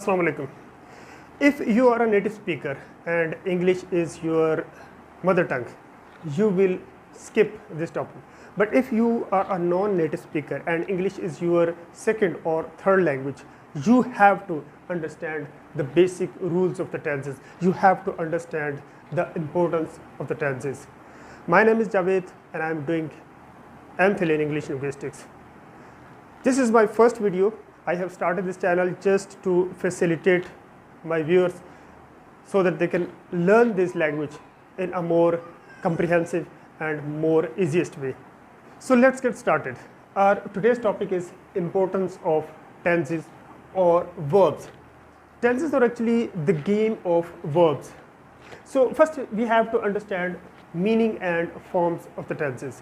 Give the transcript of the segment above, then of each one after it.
Assalamu alaikum. If you are a native speaker and English is your mother tongue, you will skip this topic. But if you are a non-native speaker and English is your second or third language, you have to understand the basic rules of the tenses. You have to understand the importance of the tenses. My name is Javed and I am doing MPhil in English Linguistics. This is my first video. I have started this channel just to facilitate my viewers so that they can learn this language in a more comprehensive and more easiest way. So let's get started. Our today's topic is importance of tenses or verbs. Tenses are actually the game of verbs. So first we have to understand meaning and forms of the tenses.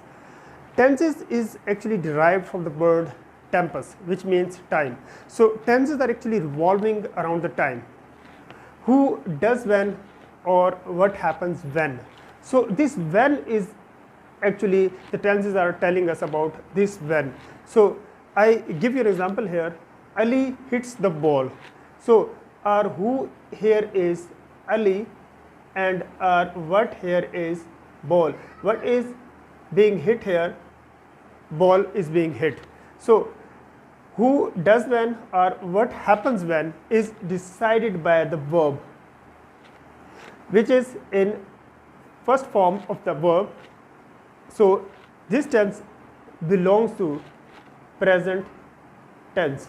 Tenses is actually derived from the word tempus, which means time. So tenses are actually revolving around the time. Who does when or what happens when. So this when is actually the tenses are telling us about this when. So I give you an example here. Ali hits the ball. So our who here is Ali and our what here is ball. What is being hit here? Ball is being hit. So who does when or what happens when is decided by the verb, which is in first form of the verb. So this tense belongs to present tense.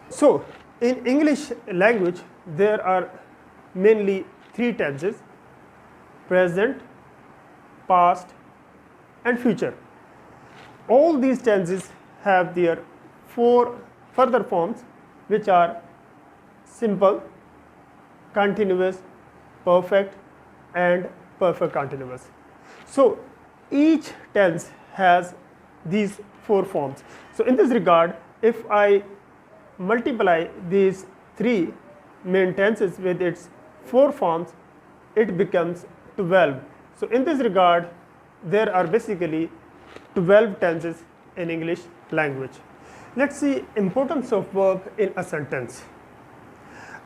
So in English language there are mainly three tenses: present, past and future. All these tenses have their four further forms, which are simple, continuous, perfect and perfect continuous. So each tense has these four forms. So in this regard, if I multiply these three main tenses with its four forms, it becomes 12. So in this regard, there are basically 12 tenses in English language. Let's see importance of verb in a sentence.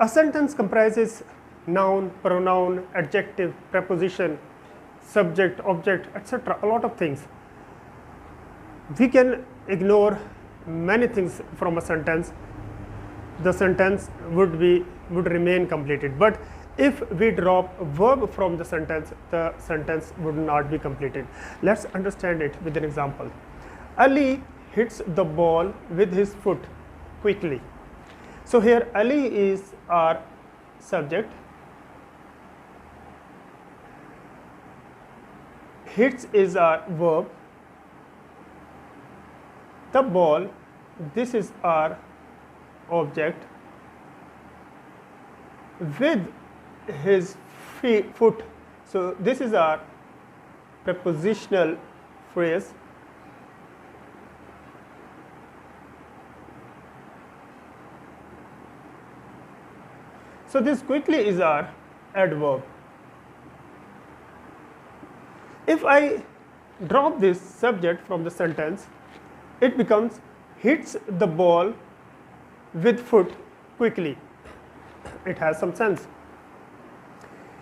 A sentence comprises noun, pronoun, adjective, preposition, subject, object, etc. A lot of things. We can ignore many things from a sentence. The sentence would remain completed. But if we drop a verb from the sentence would not be completed. Let's understand it with an example. Ali hits the ball with his foot quickly. So here Ali is our subject, hits is our verb, the ball, this is our object, with his foot, so this is our prepositional phrase. So this quickly is our adverb. If I drop this subject from the sentence, it becomes hits the ball with foot quickly. It has some sense.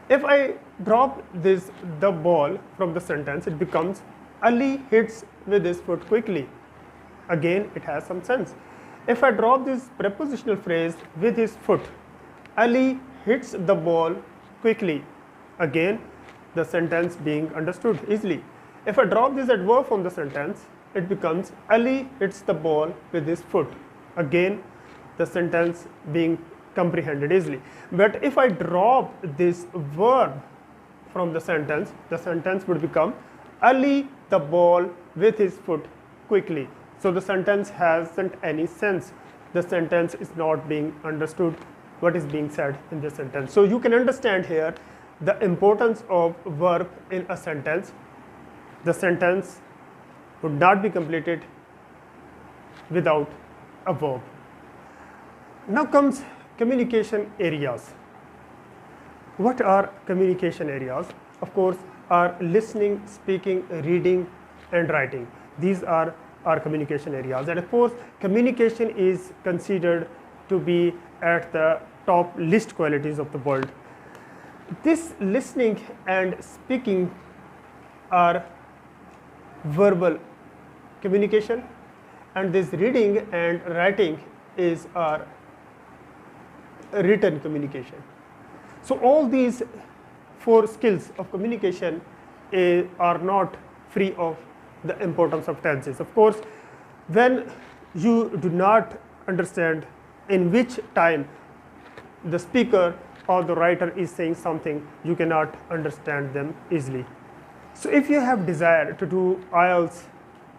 If I drop this the ball from the sentence, it becomes Ali hits with his foot quickly. Again, it has some sense. If I drop this prepositional phrase with his foot, Ali hits the ball quickly. Again, the sentence being understood easily. If I drop this adverb from the sentence, it becomes Ali hits the ball with his foot. Again, the sentence being comprehended easily. But if I drop this verb from the sentence would become Ali the ball with his foot quickly. So the sentence hasn't any sense. The sentence is not being understood what is being said in this sentence. So you can understand here the importance of verb in a sentence. The sentence would not be completed without a verb. Now comes communication areas. What are communication areas? Of course, are listening, speaking, reading and writing. These are our communication areas. And of course, communication is considered to be at the top list qualities of the world. This listening and speaking are verbal communication, and this reading and writing is our written communication. So all these 4 skills of communication are not free of the importance of tenses. Of course, when you do not understand in which time the speaker or the writer is saying something, you cannot understand them easily. So if you have desire to do IELTS,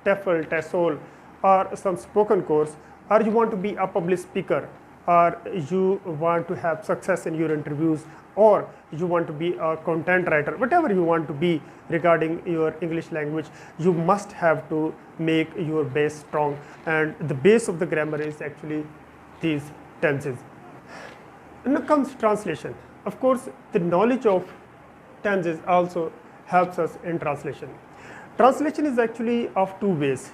TOEFL, TESOL, or some spoken course, or you want to be a public speaker, or you want to have success in your interviews, or you want to be a content writer, whatever you want to be regarding your English language, you must have to make your base strong. And the base of the grammar is actually these tenses. And now comes translation. Of course, the knowledge of tenses also helps us in translation. Translation is actually of 2 ways.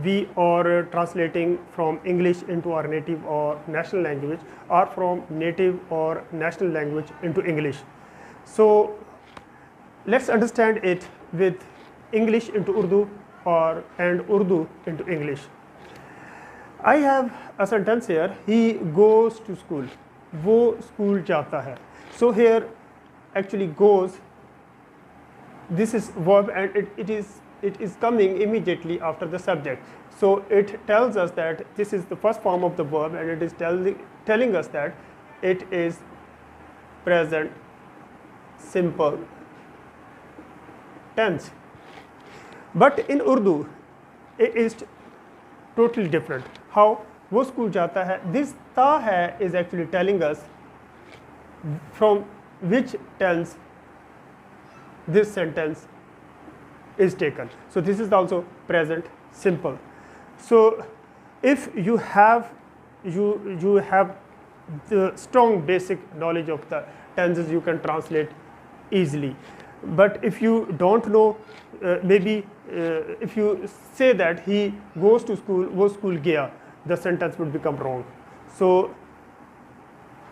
We are translating from English into our native or national language, or from native or national language into English. So let's understand it with English into Urdu and Urdu into English. I have a sentence here, he goes to school. वो school जाता है. So here actually goes, this is verb, and it is coming immediately after the subject. So it tells us that this is the first form of the verb, and it is telling us that it is present simple tense. But in Urdu, it is totally different. How? वो school जाता है. This ta hai is actually telling us from which tense this sentence is taken. So this is also present simple. So if you have the strong basic knowledge of the tenses, you can translate easily. But if you don't know, maybe if you say that he goes to school, wo school gaya, the sentence would become wrong. So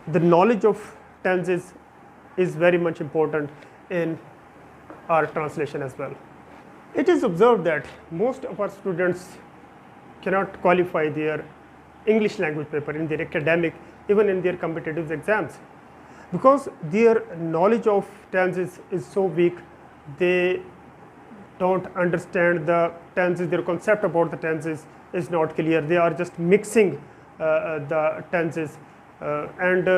the knowledge of tenses is very much important in our translation as well. It is observed that most of our students cannot qualify their English language paper in their academic, even in their competitive exams, because their knowledge of tenses is so weak. They don't understand the tenses, their concept about the tenses is not clear. They are just mixing the tenses, and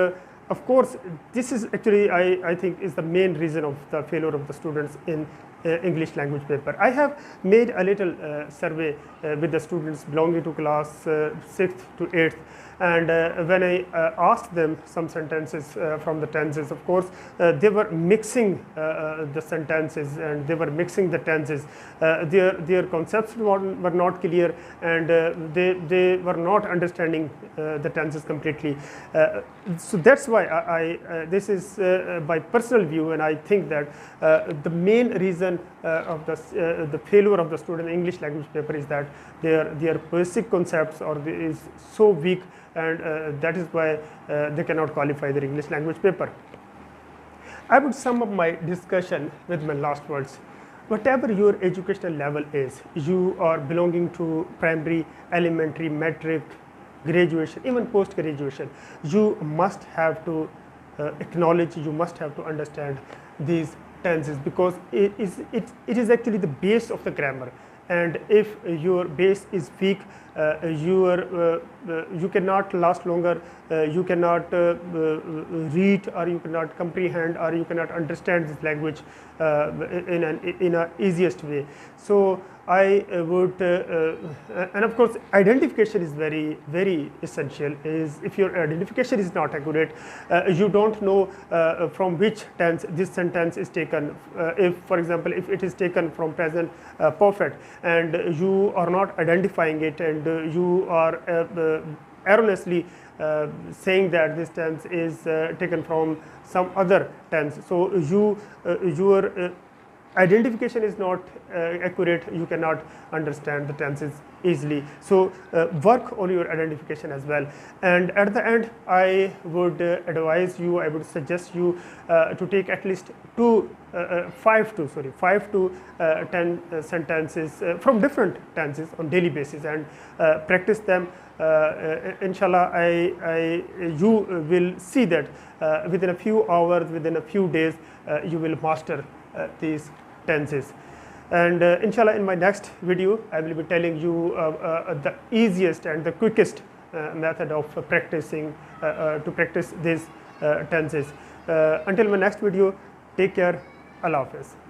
of course this is actually I think is the main reason of the failure of the students in English language paper. I have made a little survey with the students belonging to class 6th to 8th, and when I asked them some sentences from the tenses, of course they were mixing the sentences, and they were mixing the tenses. Their concepts were not clear, and they were not understanding the tenses completely. So that's why this is my personal view, and I think that the main reason of the failure of the student English language paper is that their basic concepts is so weak, and that is why they cannot qualify their English language paper. I would sum up my discussion with my last words. Whatever your educational level is, you are belonging to primary, elementary, metric, graduation, even post-graduation, you must have to acknowledge, you must have to understand these tenses, because it is actually the base of the grammar. And if your base is weak, you cannot last longer, you cannot read, or you cannot comprehend, or you cannot understand this language in an easiest way. So I would, and of course identification is very, very essential. If your identification is not accurate, you don't know from which tense this sentence is taken. If, for example, if it is taken from present perfect, and you are not identifying it, and you are erroneously saying that this tense is taken from some other tense, so your identification is not accurate, you cannot understand the tenses easily. So work on your identification as well. And at the end, I would advise you, I would suggest you to take at least 5 to 10 sentences from different tenses on daily basis, and practice them. Inshallah, you will see that within a few hours, within a few days, you will master these tenses. And inshallah, in my next video, I will be telling you the easiest and the quickest method of practicing to practice these tenses. Until my next video, take care. Allah Hafiz.